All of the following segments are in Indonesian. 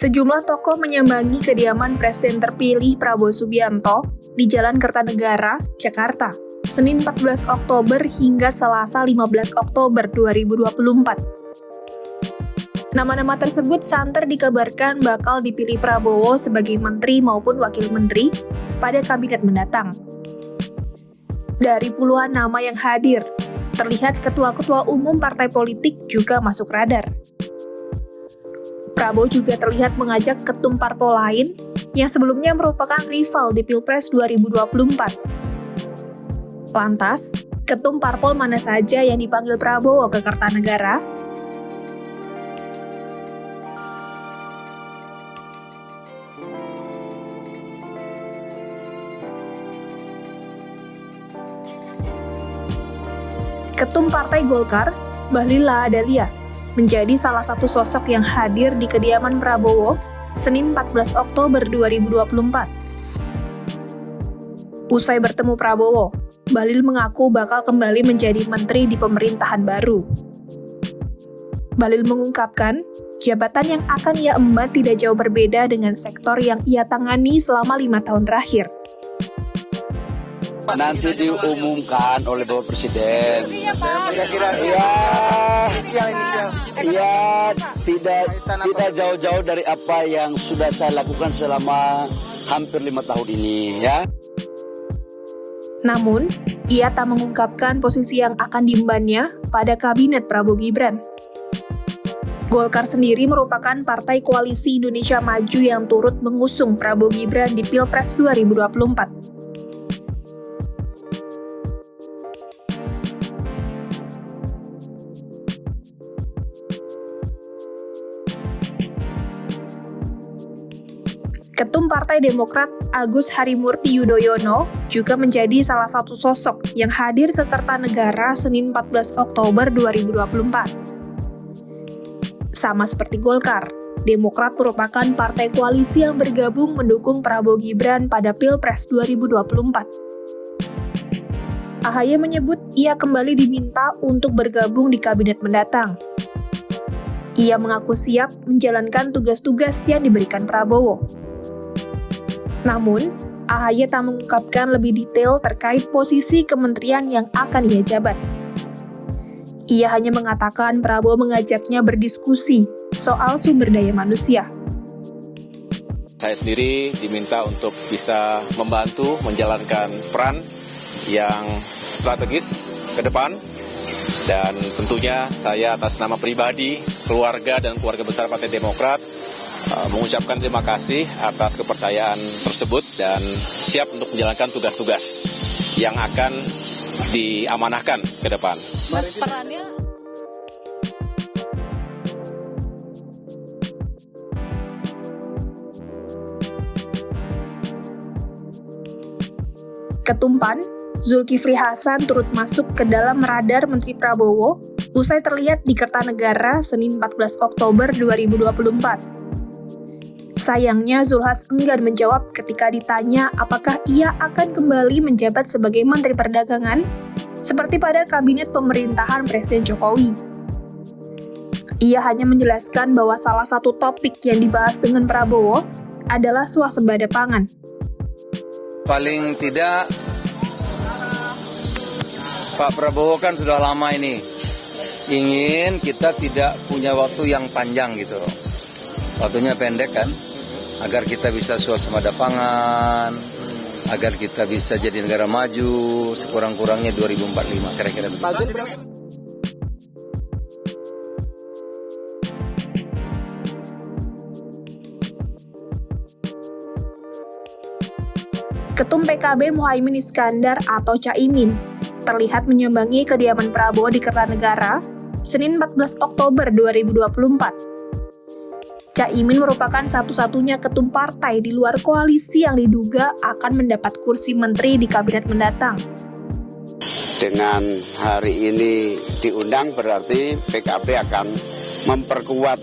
Sejumlah tokoh menyambangi kediaman Presiden terpilih Prabowo Subianto di Jalan Kertanegara, Jakarta, Senin 14 Oktober hingga Selasa 15 Oktober 2024. Nama-nama tersebut santer dikabarkan bakal dipilih Prabowo sebagai menteri maupun wakil menteri pada kabinet mendatang. Dari puluhan nama yang hadir, terlihat ketua-ketua umum partai politik juga masuk radar. Prabowo juga terlihat mengajak ketum parpol lain yang sebelumnya merupakan rival di Pilpres 2024. Lantas, ketum parpol mana saja yang dipanggil Prabowo ke Kertanegara? Ketum Partai Golkar, Bahlil Lahadalia, menjadi salah satu sosok yang hadir di kediaman Prabowo Senin 14 Oktober 2024. Usai bertemu Prabowo, Bahlil mengaku bakal kembali menjadi menteri di pemerintahan baru. Bahlil mengungkapkan, jabatan yang akan ia emban tidak jauh berbeda dengan sektor yang ia tangani selama 5 tahun terakhir. Nanti diumumkan oleh Bapak Presiden. Kira-kira tidak jauh-jauh dari apa yang sudah saya lakukan selama hampir 5 tahun ini, ya. Namun, ia tak mengungkapkan posisi yang akan diembannya pada kabinet Prabowo Gibran. Golkar sendiri merupakan partai koalisi Indonesia Maju yang turut mengusung Prabowo Gibran di Pilpres 2024. Ketum Partai Demokrat Agus Harimurti Yudhoyono juga menjadi salah satu sosok yang hadir ke Kertanegara Senin 14 Oktober 2024. Sama seperti Golkar, Demokrat merupakan partai koalisi yang bergabung mendukung Prabowo Gibran pada Pilpres 2024. AHY menyebut ia kembali diminta untuk bergabung di kabinet mendatang. Ia mengaku siap menjalankan tugas-tugas yang diberikan Prabowo. Namun, AHY tak mengungkapkan lebih detail terkait posisi kementerian yang akan ia jabat. Ia hanya mengatakan Prabowo mengajaknya berdiskusi soal sumber daya manusia. Saya sendiri diminta untuk bisa membantu menjalankan peran yang strategis ke depan, dan tentunya saya atas nama pribadi, keluarga dan keluarga besar Partai Demokrat mengucapkan terima kasih atas kepercayaan tersebut dan siap untuk menjalankan tugas-tugas yang akan diamanahkan ke depan. Perannya Ketum PAN, Zulkifli Hasan turut masuk ke dalam radar Menteri Prabowo usai terlihat di Kertanegara Senin 14 Oktober 2024. Sayangnya, Zulhas enggan menjawab ketika ditanya apakah ia akan kembali menjabat sebagai Menteri Perdagangan, seperti pada kabinet pemerintahan Presiden Jokowi. Ia hanya menjelaskan bahwa salah satu topik yang dibahas dengan Prabowo adalah swasembada pangan. Paling tidak, Pak Prabowo kan sudah lama ini ingin kita tidak punya waktu yang panjang gitu. Waktunya pendek kan, agar kita bisa swasembada pangan, agar kita bisa jadi negara maju sekurang-kurangnya 2045 kira-kira begitu. Ketum PKB Muhaimin Iskandar atau Caimin terlihat menyambangi kediaman Prabowo di Kertanegara Senin 14 Oktober 2024. Caimin merupakan satu-satunya ketum partai di luar koalisi yang diduga akan mendapat kursi menteri di kabinet mendatang. Dengan hari ini diundang berarti PKB akan memperkuat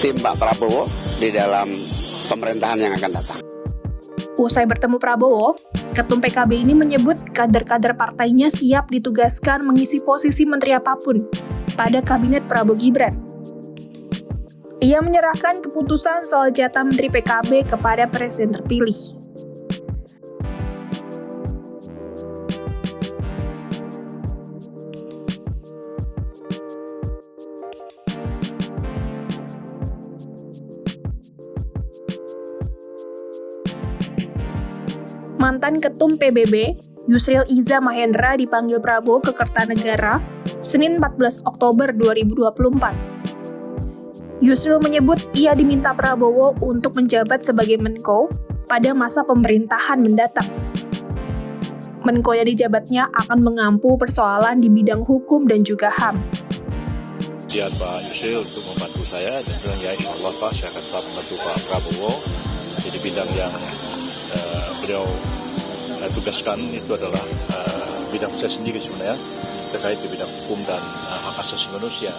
tim Pak Prabowo di dalam pemerintahan yang akan datang. Usai bertemu Prabowo, Ketum PKB ini menyebut kader-kader partainya siap ditugaskan mengisi posisi menteri apapun pada kabinet Prabowo Gibran. Ia menyerahkan keputusan soal jatah Menteri PKB kepada Presiden terpilih. Mantan Ketum PBB, Yusril Iza Mahendra dipanggil Prabowo ke Kertanegara, Senin 14 Oktober 2024. Yusril menyebut ia diminta Prabowo untuk menjabat sebagai Menko pada masa pemerintahan mendatang. Menko yang dijabatnya akan mengampu persoalan di bidang hukum dan juga HAM. Ujian Pak Yusril untuk membantu saya dan bilang ya insya Allah Pak saya akan tetap membantu Pak Prabowo. Jadi bidang yang beliau tugaskan itu adalah bidang saya sendiri sebenarnya terkait di bidang hukum dan hak asasi manusia.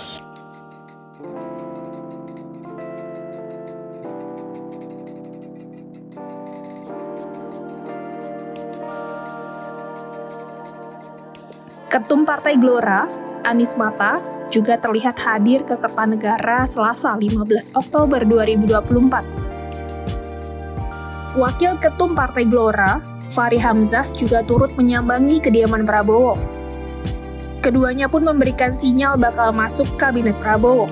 Ketum Partai Gelora, Anies Mata, juga terlihat hadir ke Kertanegara Selasa 15 Oktober 2024. Wakil Ketum Partai Gelora, Fahri Hamzah, juga turut menyambangi kediaman Prabowo. Keduanya pun memberikan sinyal bakal masuk kabinet Prabowo.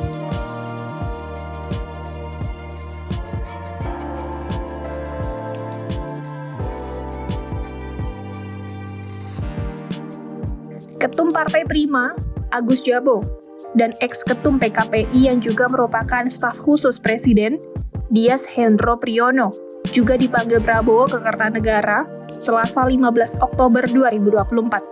Ketum Partai Prima, Agus Jabo, dan ex-ketum PKPI yang juga merupakan staf khusus Presiden, Dias Hendro Priyono, juga dipanggil Prabowo ke Kertanegara Selasa 15 Oktober 2024.